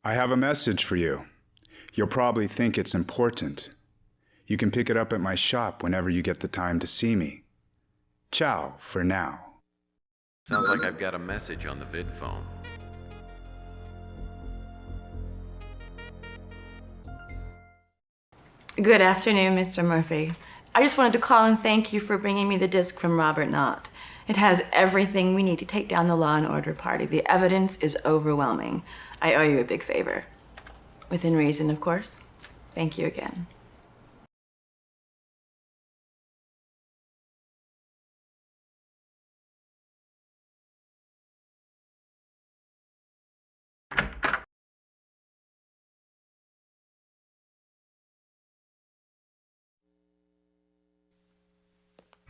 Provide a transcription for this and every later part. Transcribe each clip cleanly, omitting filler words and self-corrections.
I have a message for you. You'll probably think it's important. You can pick it up at my shop whenever you get the time to see me. Ciao for now. Sounds like I've got a message on the vid phone. Good afternoon, Mr. Murphy. I just wanted to call and thank you for bringing me the disc from Robert Knott. It has everything we need to take down the Law and Order party. The evidence is overwhelming. I owe you a big favor. Within reason, of course. Thank you again.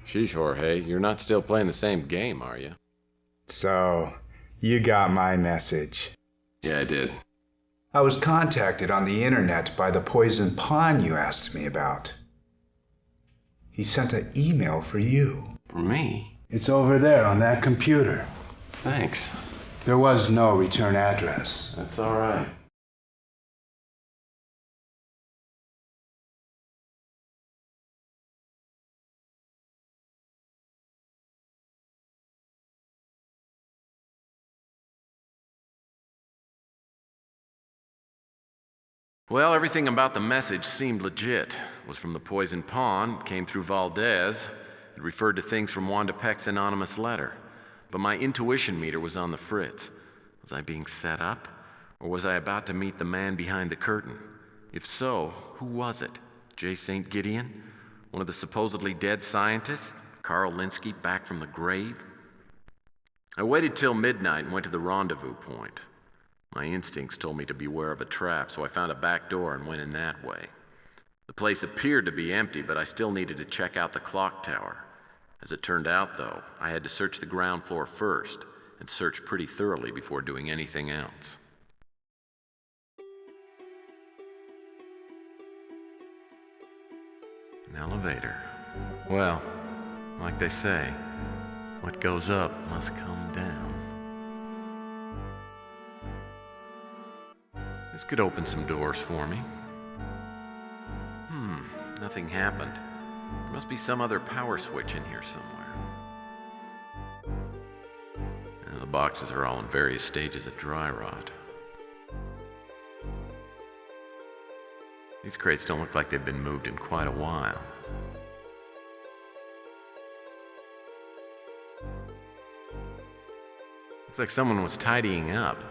Sheesh, Jorge, you're not still playing the same game, are you? So, you got my message. Yeah, I did. I was contacted on the internet by the poison pawn you asked me about. He sent an email for you. For me? It's over there on that computer. Thanks. There was no return address. That's all right. Well, everything about the message seemed legit. It was from the Poison Pawn, came through Valdez. It referred to things from Wanda Peck's anonymous letter. But my intuition meter was on the fritz. Was I being set up? Or was I about to meet the man behind the curtain? If so, who was it? J. St. Gideon? One of the supposedly dead scientists? Carl Linsky back from the grave? I waited till midnight and went to the rendezvous point. My instincts told me to beware of a trap, so I found a back door and went in that way. The place appeared to be empty, but I still needed to check out the clock tower. As it turned out, though, I had to search the ground floor first, and search pretty thoroughly before doing anything else. An elevator. Well, like they say, what goes up must come down. This could open some doors for me. Nothing happened. There must be some other power switch in here somewhere. The boxes are all in various stages of dry rot. These crates don't look like they've been moved in quite a while. Looks like someone was tidying up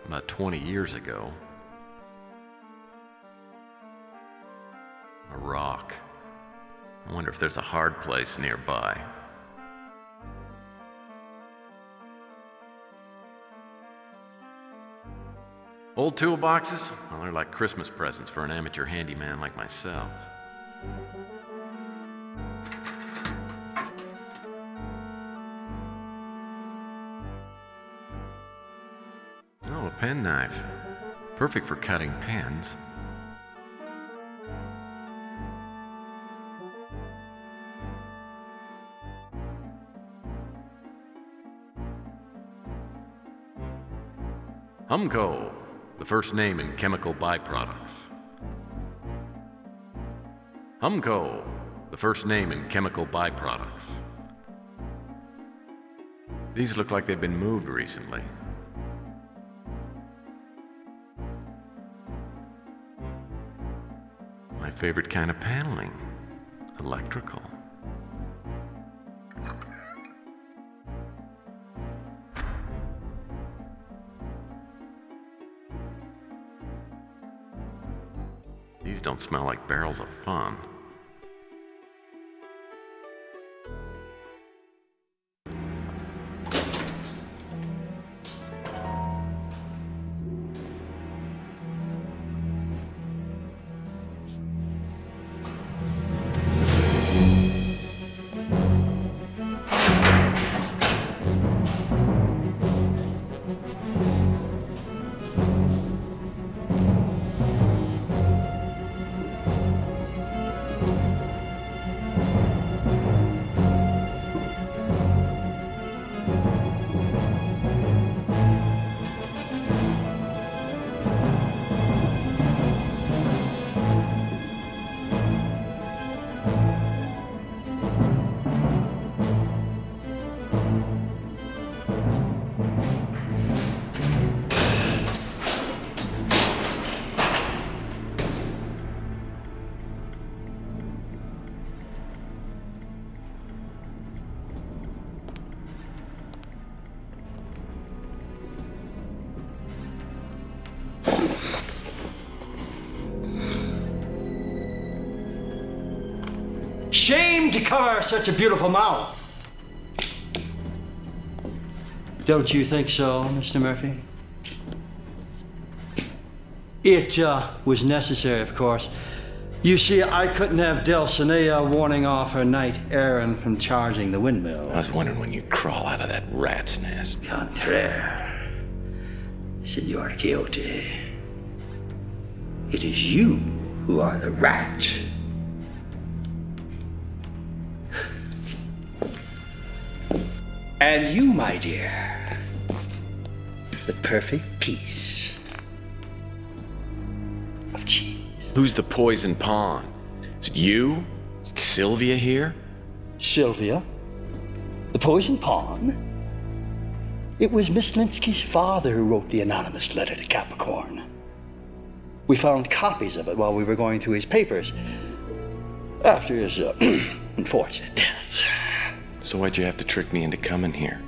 about 20 years ago. A rock. I wonder if there's a hard place nearby. Old toolboxes? Well, they're like Christmas presents for an amateur handyman like myself. Oh, a penknife. Perfect for cutting pens. Humco, the first name in chemical byproducts. Humco, the first name in chemical byproducts. These look like they've been moved recently. My favorite kind of paneling, electrical. These don't smell like barrels of fun. shame to cover such a beautiful mouth. Don't you think so, Mr. Murphy? It was necessary, of course. You see, I couldn't have Dulcinea warning off her knight Aaron from charging the windmill. I was wondering when you'd crawl out of that rat's nest. Contraire, Senor Quixote. It is you who are the rat. And you, my dear, the perfect piece of cheese. Who's the poison pawn? Is it you? Is it Sylvia here? Sylvia? The poison pawn? It was Miss Linsky's father who wrote the anonymous letter to Capricorn. We found copies of it while we were going through his papers after his unfortunate death. So why'd you have to trick me into coming here?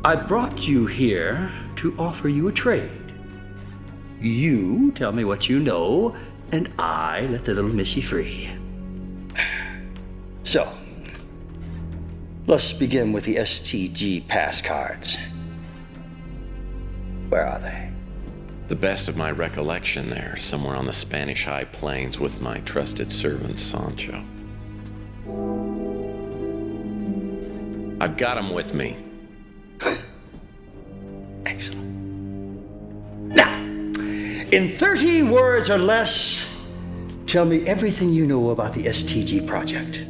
I brought you here to offer you a trade. You tell me what you know, and I let the little missy free. So, let's begin with the STG pass cards. Where are they? The best of my recollection there, somewhere on the Spanish High Plains with my trusted servant Sancho. I've got him with me. Excellent. Now, in 30 words or less, tell me everything you know about the STG project.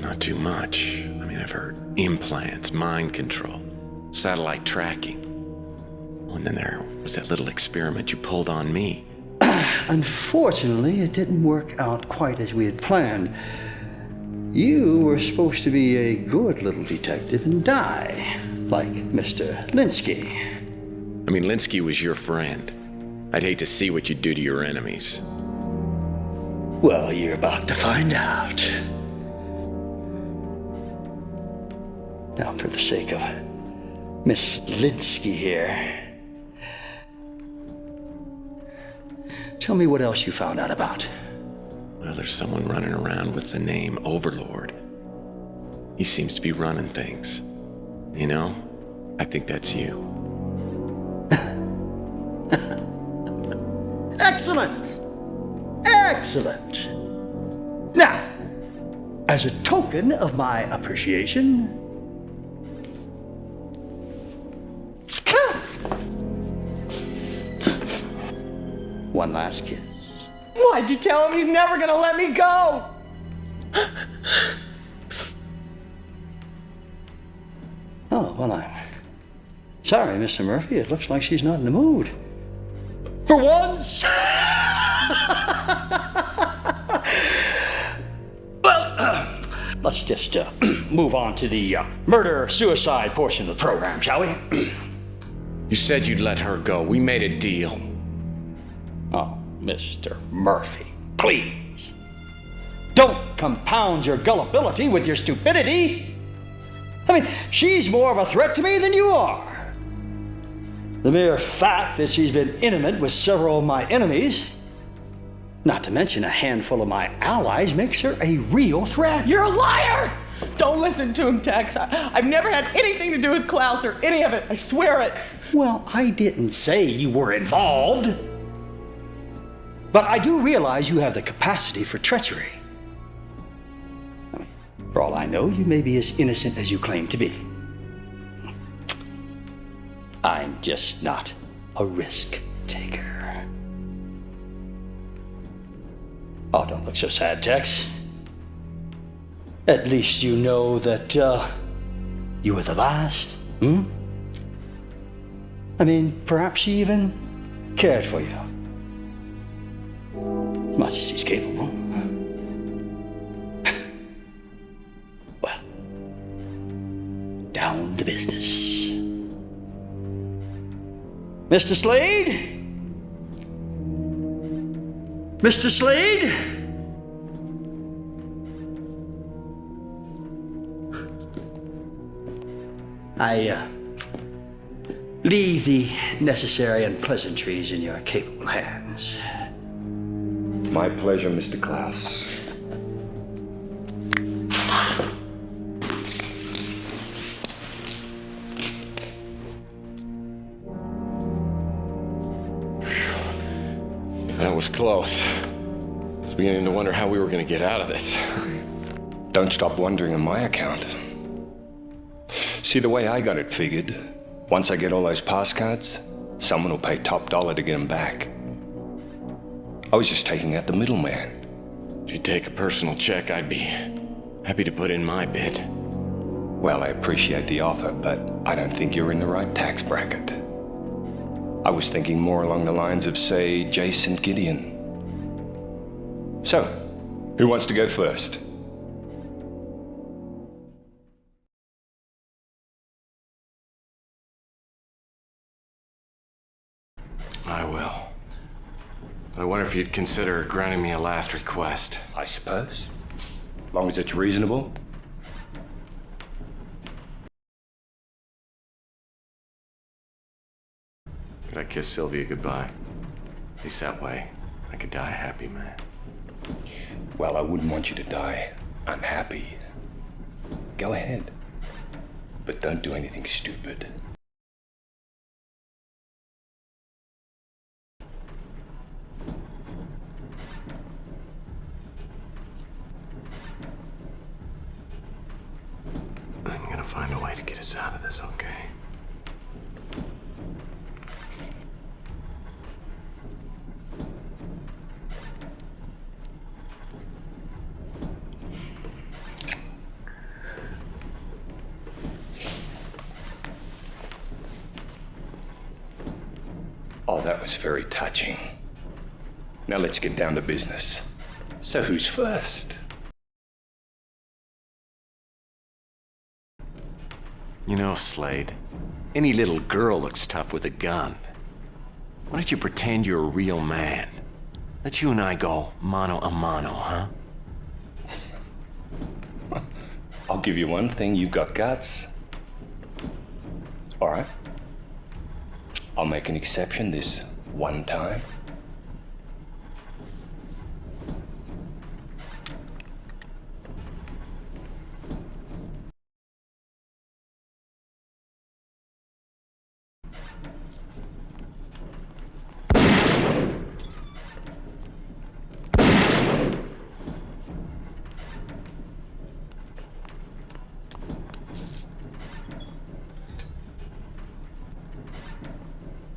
Not too much. I mean, I've heard implants, mind control, satellite tracking. Oh, and then there was that little experiment you pulled on me. Unfortunately, it didn't work out quite as we had planned. You were supposed to be a good little detective and die, like Mr. Linsky. I mean, Linsky was your friend. I'd hate to see what you'd do to your enemies. Well, you're about to find out. Now, for the sake of Miss Linsky here, tell me what else you found out about. Well, there's someone running around with the name Overlord. He seems to be running things. You know, I think that's you. Excellent! Excellent! Now, as a token of my appreciation, one last kiss. Why'd you tell him he's never gonna let me go? Oh, well, I'm sorry, Mr. Murphy. It looks like she's not in the mood. For once! Well, let's just move on to the murder-suicide portion of the program, shall we? You said you'd let her go. We made a deal. Oh, Mr. Murphy, please. Don't compound your gullibility with your stupidity. I mean, she's more of a threat to me than you are. The mere fact that she's been intimate with several of my enemies, not to mention a handful of my allies, makes her a real threat. You're a liar! Don't listen to him, Tex. I've never had anything to do with Klaus or any of it. I swear it. Well, I didn't say you were involved. But I do realize you have the capacity for treachery. I mean, for all I know, you may be as innocent as you claim to be. I'm just not a risk taker. Oh, don't look so sad, Tex. At least you know that you were the last, I mean, perhaps she even cared for you. As much as he's capable. Well, down to business. Mr. Slade? Mr. Slade? I leave the necessary unpleasantries in your capable hands. My pleasure, Mr. Klaus. was close. I was beginning to wonder how we were going to get out of this. Don't stop wondering on my account. See, the way I got it figured, once I get all those pass cards, someone will pay top dollar to get them back. I was just taking out the middleman. If you take a personal check, I'd be happy to put in my bid. Well, I appreciate the offer, but I don't think you're in the right tax bracket. I was thinking more along the lines of, say, Jason Gideon. So, who wants to go first? I will. But I wonder if you'd consider granting me a last request. I suppose. As long as it's reasonable. Could I kiss Sylvia goodbye? At least that way, I could die a happy man. Well, I wouldn't want you to die unhappy. Go ahead. But don't do anything stupid. I'm gonna find a way to get us out of this, okay? Oh, that was very touching. Now let's get down to business. So who's first? You know, Slade, any little girl looks tough with a gun. Why don't you pretend you're a real man? Let you and I go mano a mano, huh? I'll give you one thing, you've got guts. All right. I'll make an exception this one time.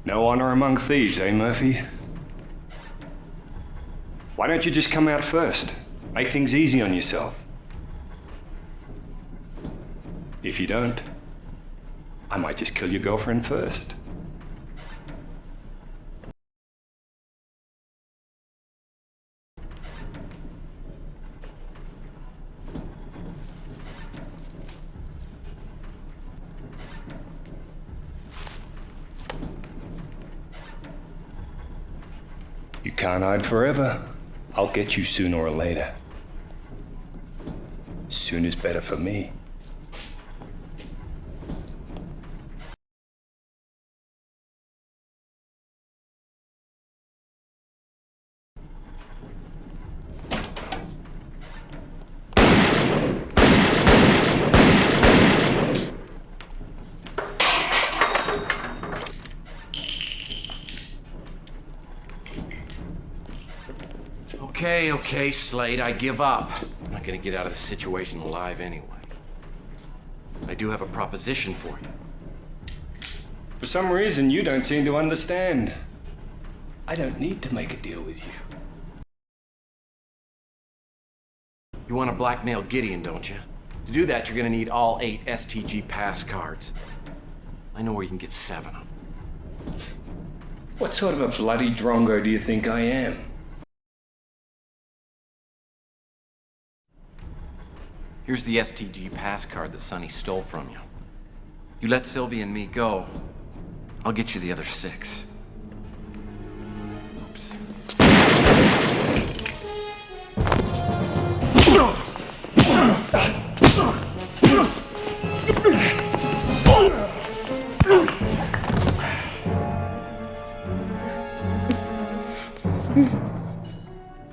No honor among thieves, eh, Murphy? Why don't you just come out first? Make things easy on yourself. If you don't, I might just kill your girlfriend first. You can't hide forever. I'll get you sooner or later. Soon is better for me. Okay, Slade, I give up. I'm not gonna get out of this situation alive anyway. I do have a proposition for you. For some reason, you don't seem to understand. I don't need to make a deal with you. You want to blackmail Gideon, don't you? To do that, you're gonna need all 8 STG pass cards. I know where you can get 7 of them. What sort of a bloody drongo do you think I am? Here's the STG pass card that Sonny stole from you. You let Sylvia and me go, I'll get you the other 6. Oops.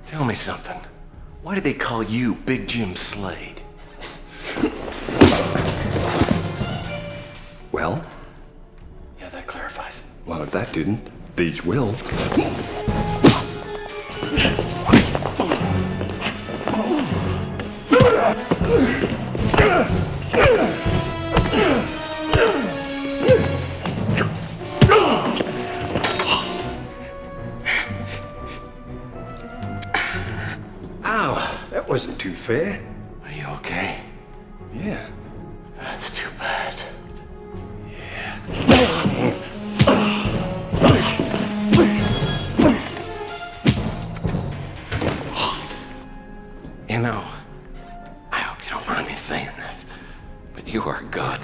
Tell me something. Why did they call you Big Jim Slade? Well? Yeah, that clarifies it. Well, if that didn't, these will. saying this, but you are good.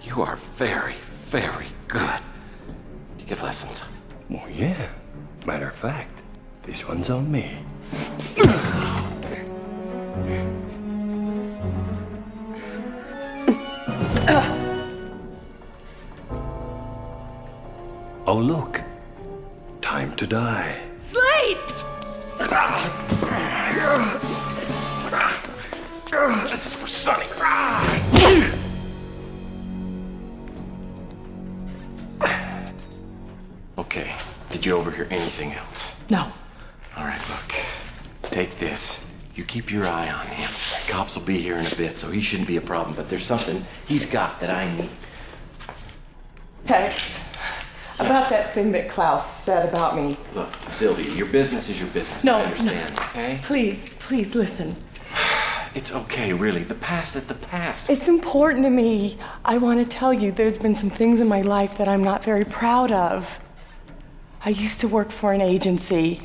You are very, very good. You get lessons. Oh, yeah. Matter of fact, this one's on me. Oh, look. Time to die. Slade! This is for Sonny. Okay, did you overhear anything else? No. All right, look. Take this. You keep your eye on him. Cops will be here in a bit, so he shouldn't be a problem, but there's something he's got that I need. Tex, about that thing that Klaus said about me. Look, Sylvia, your business is your business. No, I understand, okay? Please listen. It's okay, really. The past is the past. It's important to me. I want to tell you there's been some things in my life that I'm not very proud of. I used to work for an agency,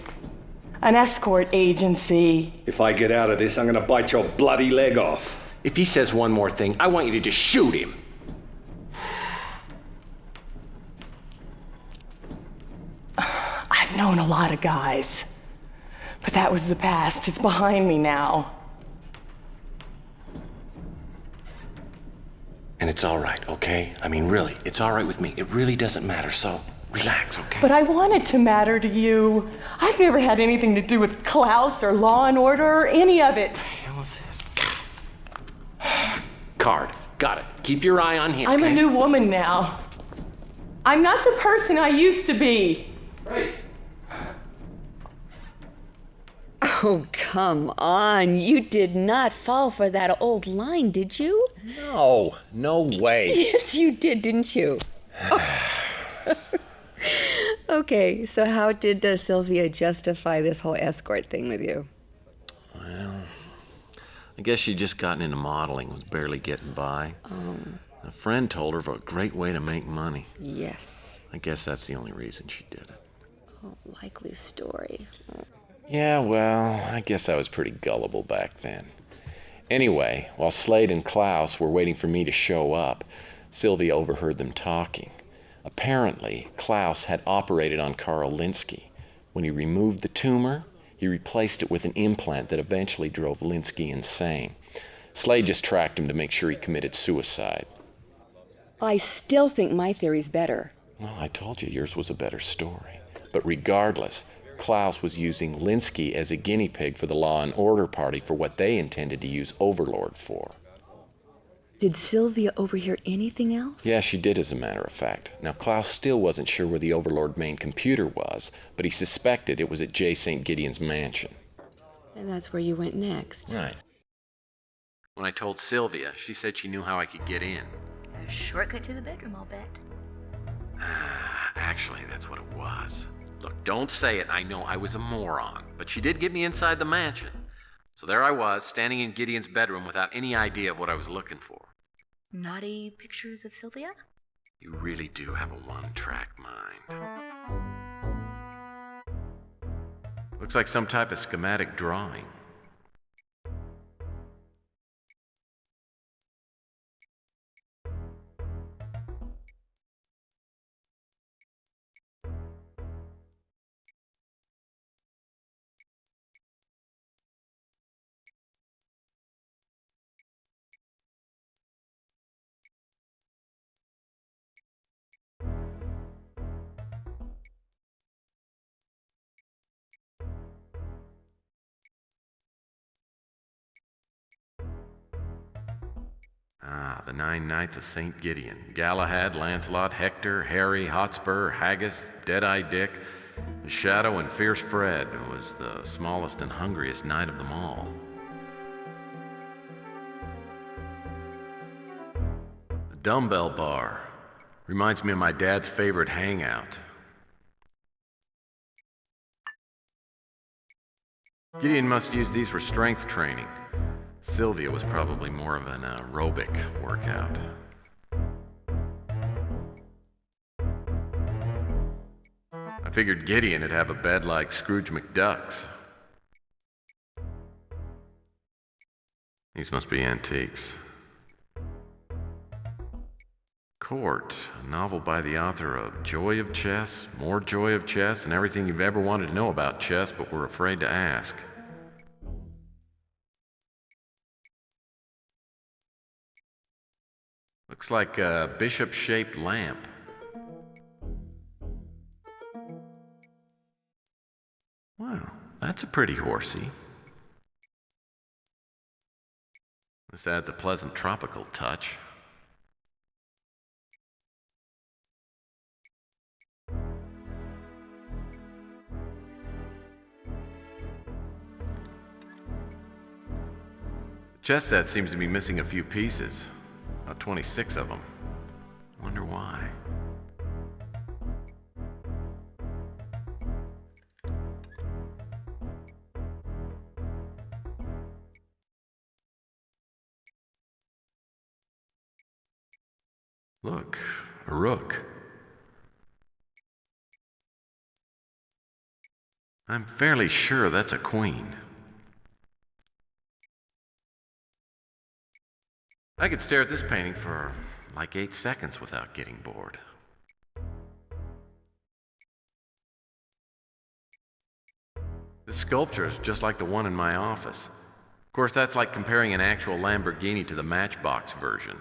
an escort agency. If I get out of this, I'm gonna bite your bloody leg off. If he says one more thing, I want you to just shoot him. I've known a lot of guys, but that was the past. It's behind me now. And it's all right, okay? I mean, really, it's all right with me. It really doesn't matter, so relax, okay? But I want it to matter to you. I've never had anything to do with Klaus or Law and Order or any of it. What the hell is this? Card. Got it. Keep your eye on him. I'm okay? a new woman now. I'm not the person I used to be. Right. Oh, come on. You did not fall for that old line, did you? No, no way. Yes, you did, didn't you? Oh. Okay, so how did Sylvia justify this whole escort thing with you? Well, I guess she'd just gotten into modeling, was barely getting by. Oh. A friend told her of a great way to make money. Yes. I guess that's the only reason she did it. Oh, likely story. Yeah, well, I guess I was pretty gullible back then. Anyway, while Slade and Klaus were waiting for me to show up, Sylvia overheard them talking. Apparently, Klaus had operated on Carl Linsky. When he removed the tumor, he replaced it with an implant that eventually drove Linsky insane. Slade just tracked him to make sure he committed suicide. I still think my theory's better. Well, I told you yours was a better story. But regardless, Klaus was using Linsky as a guinea pig for the Law and Order Party for what they intended to use Overlord for. Did Sylvia overhear anything else? Yeah, she did, as a matter of fact. Now, Klaus still wasn't sure where the Overlord main computer was, but he suspected it was at J. St. Gideon's mansion. And that's where you went next. Right. When I told Sylvia, she said she knew how I could get in. A shortcut to the bedroom, I'll bet. Actually, that's what it was. Look, don't say it. I know I was a moron, but she did get me inside the mansion. So there I was, standing in Gideon's bedroom without any idea of what I was looking for. Naughty pictures of Sylvia? You really do have a one-track mind. Looks like some type of schematic drawing. The 9 Knights of St. Gideon. Galahad, Lancelot, Hector, Harry, Hotspur, Haggis, Deadeye Dick. The Shadow and Fierce Fred was the smallest and hungriest knight of them all. The dumbbell bar. Reminds me of my dad's favorite hangout. Gideon must use these for strength training. Sylvia was probably more of an aerobic workout. I figured Gideon would have a bed like Scrooge McDuck's. These must be antiques. Court, a novel by the author of Joy of Chess, More Joy of Chess, and everything you've ever wanted to know about chess but were afraid to ask. Looks like a bishop-shaped lamp. Wow, that's a pretty horsey. This adds a pleasant tropical touch. The chess set seems to be missing a few pieces. About 26 of them. Wonder why. Look, a rook. I'm fairly sure that's a queen. I could stare at this painting for like 8 seconds without getting bored. This sculpture is just like the one in my office. Of course, that's like comparing an actual Lamborghini to the Matchbox version.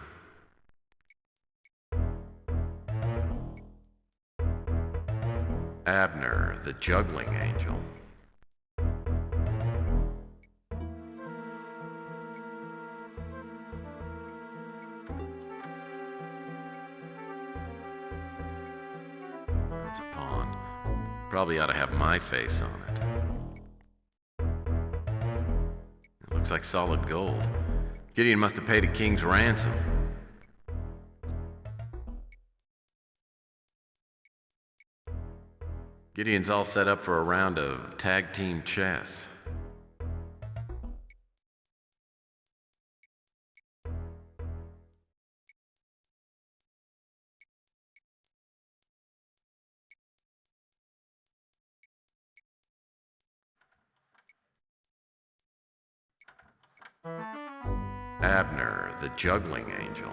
Abner, the juggling angel. That's a pawn. Probably ought to have my face on it. It looks like solid gold. Gideon must have paid a king's ransom. Gideon's all set up for a round of tag team chess. Abner, the juggling angel.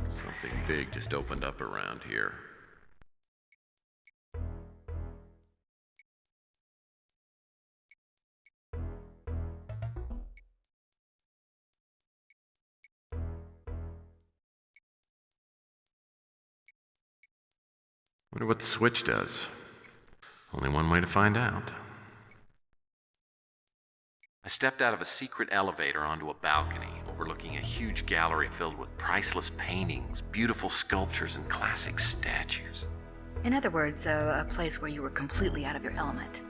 Something big just opened up around here. Wonder what the switch does. Only one way to find out. I stepped out of a secret elevator onto a balcony overlooking a huge gallery filled with priceless paintings, beautiful sculptures, and classic statues. In other words, a place where you were completely out of your element.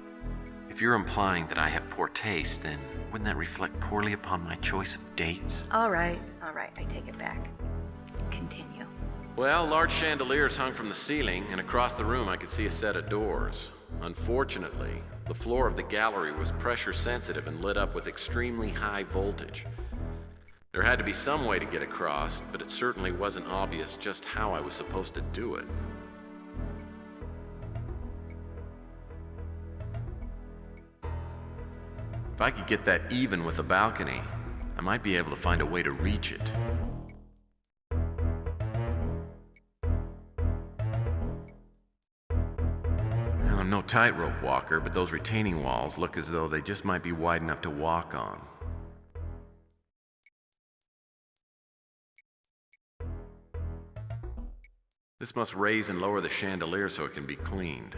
If you're implying that I have poor taste, then wouldn't that reflect poorly upon my choice of dates? All right, I take it back. Continue. Well, large chandeliers hung from the ceiling, and across the room I could see a set of doors. Unfortunately, the floor of the gallery was pressure sensitive and lit up with extremely high voltage. There had to be some way to get across, but it certainly wasn't obvious just how I was supposed to do it. If I could get that even with the balcony, I might be able to find a way to reach it. Well, I'm no tightrope walker, but those retaining walls look as though they just might be wide enough to walk on. This must raise and lower the chandelier so it can be cleaned.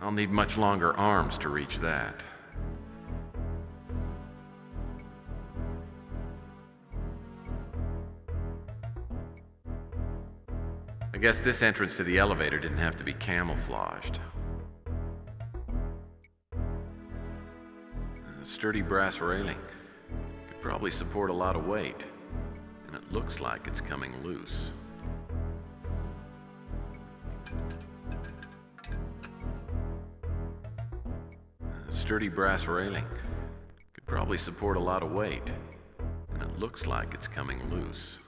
I'll need much longer arms to reach that. I guess this entrance to the elevator didn't have to be camouflaged. A sturdy brass railing could probably support a lot of weight, and it looks like it's coming loose. A sturdy brass railing could probably support a lot of weight, and it looks like it's coming loose.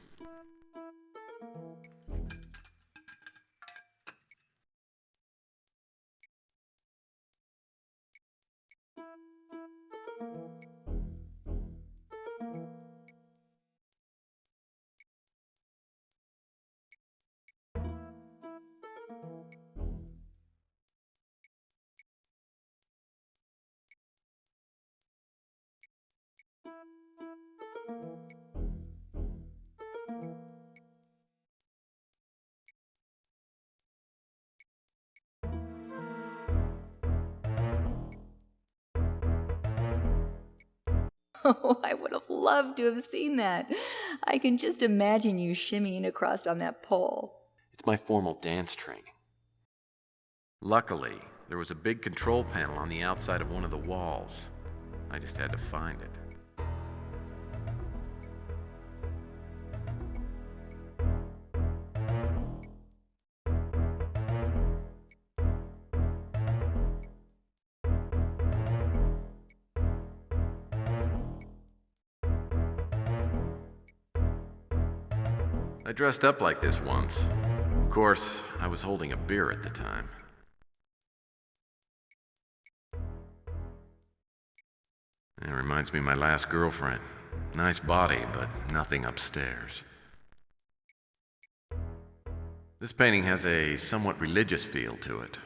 Oh, I would have loved to have seen that. I can just imagine you shimmying across on that pole. It's my formal dance training. Luckily, there was a big control panel on the outside of one of the walls. I just had to find it. I dressed up like this once. Of course, I was holding a beer at the time. It reminds me of my last girlfriend. Nice body, but nothing upstairs. This painting has a somewhat religious feel to it.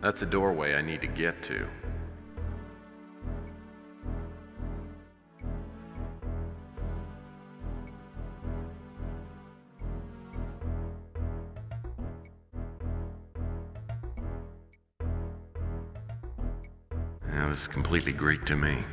That's a doorway I need to get to. That was completely Greek to me.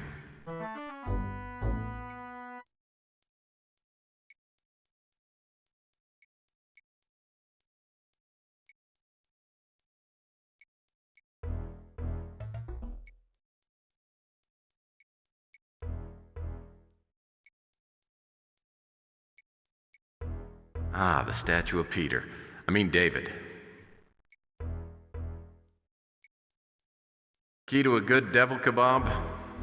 Ah, the statue of Peter. I mean David. Key to a good devil kebab?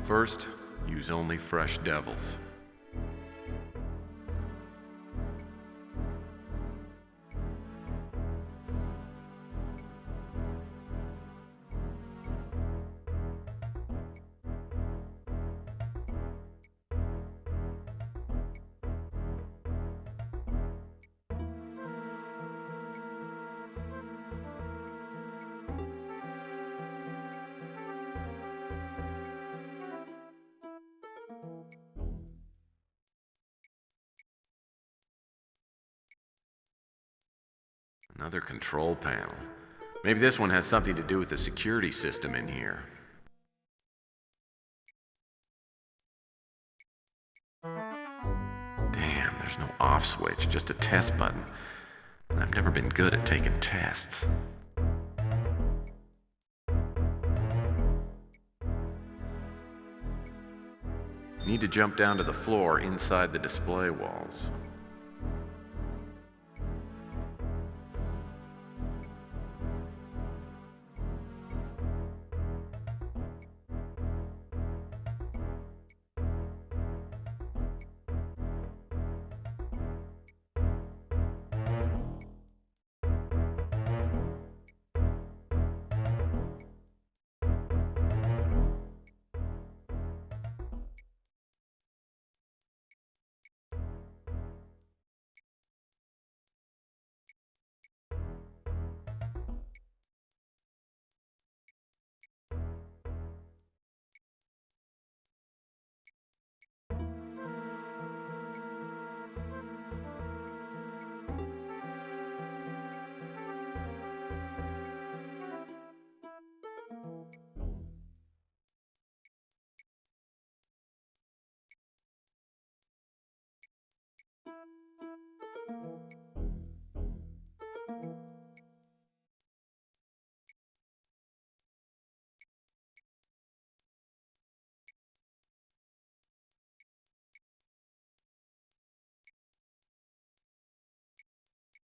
First, use only fresh devils. Another control panel. Maybe this one has something to do with the security system in here. Damn, there's no off switch, just a test button. And I've never been good at taking tests. Need to jump down to the floor inside the display walls.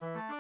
Bye.